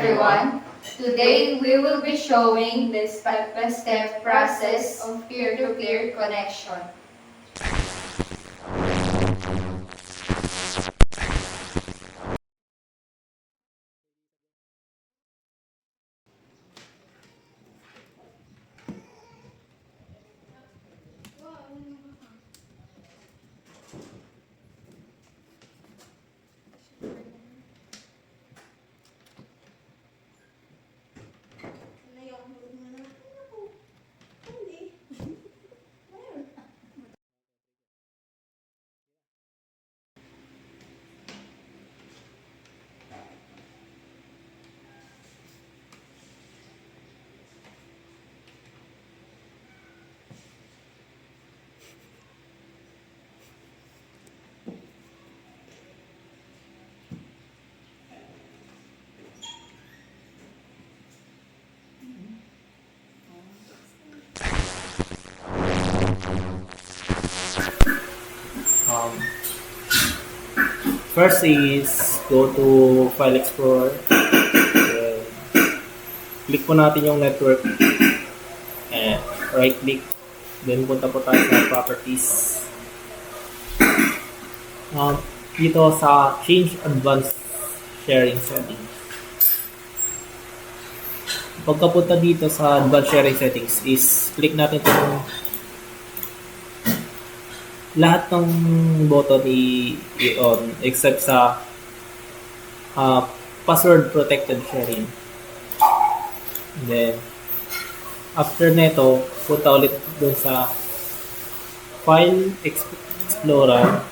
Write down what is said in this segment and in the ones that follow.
everyone. Today we will be showing the step-by-step process of peer-to-peer connection. First is go to File Explorer. Then, click po natin yung network. And right click. Then punta po tayo sa Properties. Dito sa Change Advanced Sharing Settings. Pagkapunta dito sa Advanced Sharing Settings is click natin itong lahat ng button i-on except sa password protected sharing. And then after neto, punta ulit dun sa File Explorer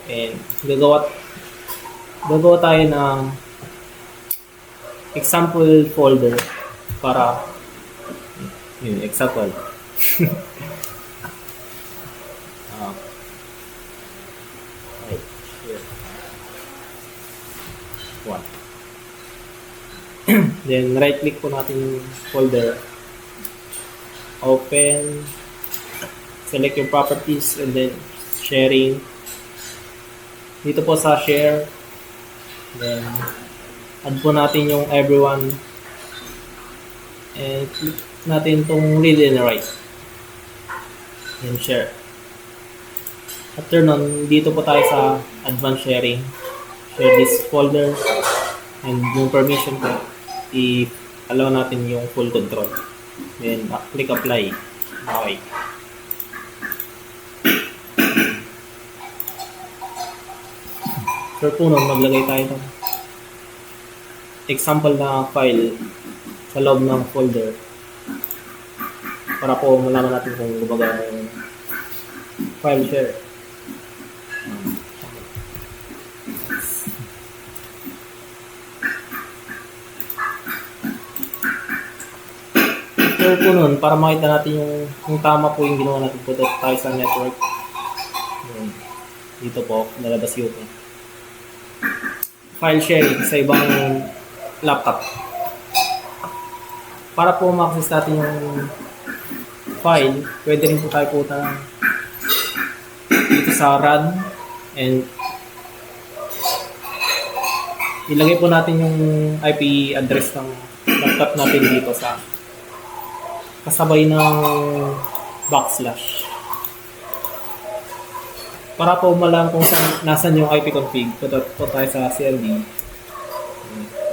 and gagawa tayo ng example folder para yun, example. Right here. One. Then right click po natin yung folder. Open. Select yung properties and then sharing. Dito po sa share. Then add po natin yung everyone. And click natin itong read and write. Then share. After nun, dito po tayo sa advanced sharing. Share this folder. And yung permission po, i-allow natin yung full control. Then, click apply. Okay. So po nun, maglagay tayo ng example na file sa loob ng folder para po malaman natin kung gumagana yung file share. After po nun, para makita natin yung tama po yung ginawa natin po tayo sa network. Dito po, nalabas yung file sharing sa ibang laptop. Para po ma-access natin yung file, pwede rin po tayo punta dito sa run and ilagay po natin yung IP address ng laptop natin dito sa kasabay ng backslash. Para po malaman kung nasan yung IP config, punta po tayo sa CLD.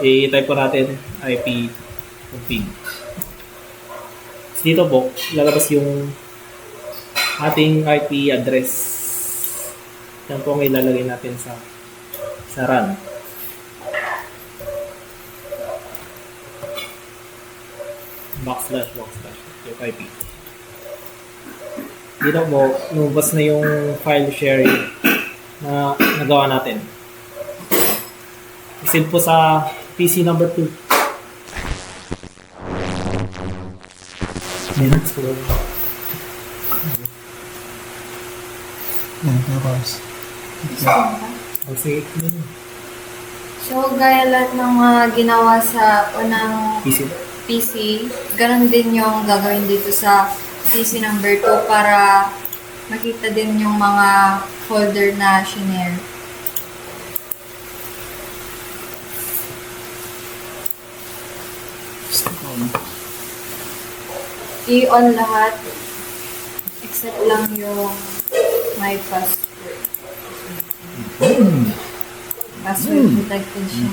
I-type po natin IP config. Dito po, lalabas yung ating IP address. Yan po ang ilalagay natin sa run. Backslash yung IP. Dito po, lumabas na yung file sharing na nagawa natin. I-send po sa PC number 2. Minutes po. Sige. So, gaya lahat ng mga ginawa sa unang PC, ganun din yung gagawin dito sa PC number 2 para makita din yung mga folder na shinare. I-on lahat. Except lang yung my password. Password protected siya.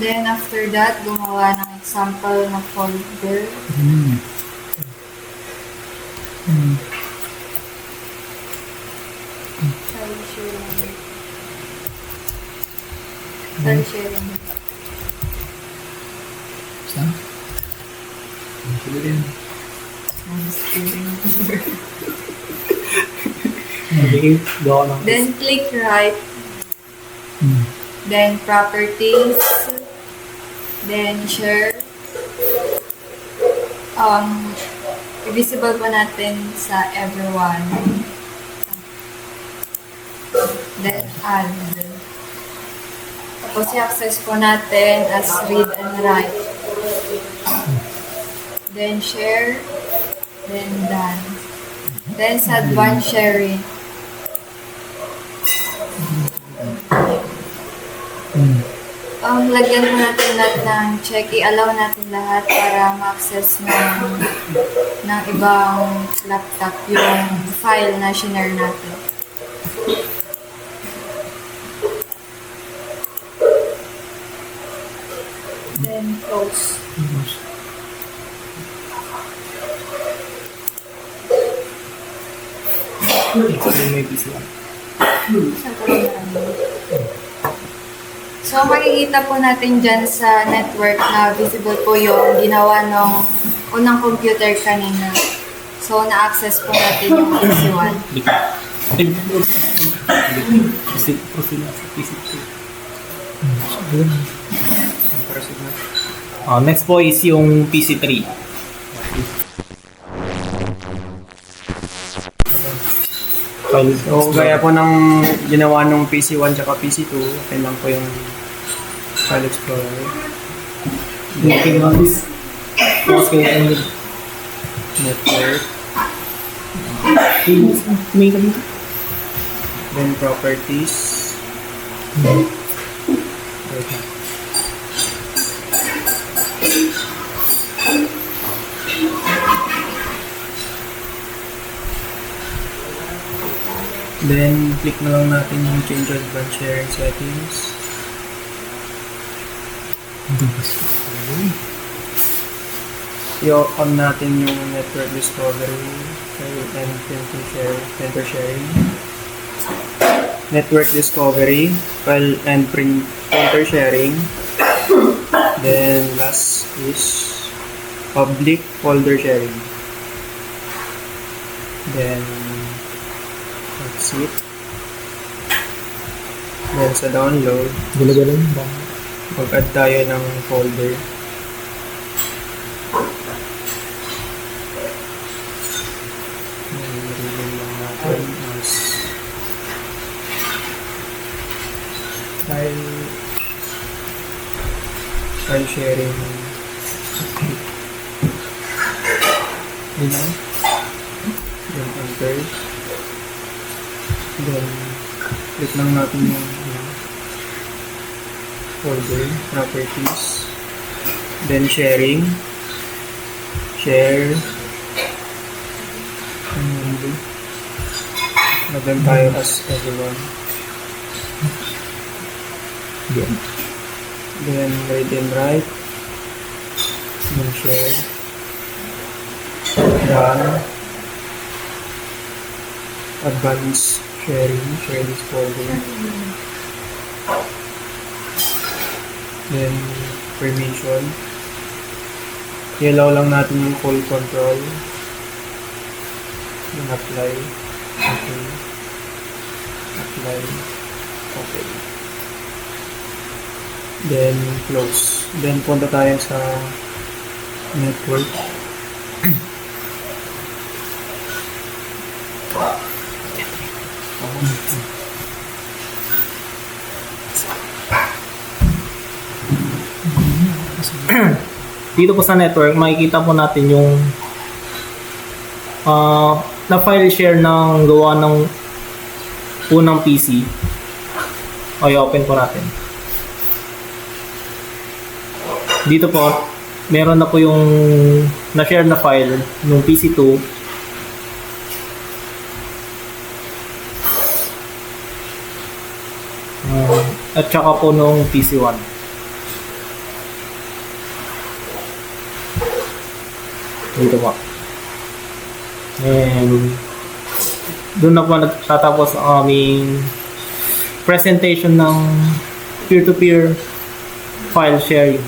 Then after that, gumawa ng example na folder. File sharing. File sharing. Saan? Sila din. Gawa ng Then click right. Then properties. Then share. I-visible pa natin sa everyone. Then add. Tapos i-access po natin as read and write. Then share. Then done. Then sa advanced sharing. Lagyan po natin lahat ng check. I-allow natin lahat para ma-access ng ibang laptop yung file na shinare natin. Then close. may PC lang. So, makikita po natin dyan sa network na visible po yung ginawa ng unang computer kanina. So, na-access po natin yung PC1. Proceed na sa PC2. Next po is yung PC3. So, gaya po ng ginawa nung PC1 tsaka PC2, okay lang po yung File Explorer. Okay, guys. Tapos kayo ang Network. may kami. Then Properties. Then, click na lang natin yung Change Advanced Sharing Settings. I-on natin yung Network Discovery and Printer Sharing. Network Discovery, File and Printer Sharing. Then, last is Public Folder Sharing. Then, that's it. Then sa download, Gula-gula ba? mag-add tayo ng folder. Nilagay lang natin as file sharing. Then enter. Then, click lang natin yung folder, properties, then sharing, share, lagyan tayo as everyone. Then read and write, then share, done, advanced sharing, share this folder. Then, permission. I-allow lang natin yung full control. Then, apply. Okay. Apply. Okay. Then, close. Then, punta tayo sa network. dito po sa network, makikita po natin yung na file share ng gawa ng unang PC. Okay, open po natin. Dito po, meron na po yung na-share na file ng PC2. At saka po nung PC1. Dito po. And doon na po nagtatapos ang aming presentation ng peer-to-peer file sharing.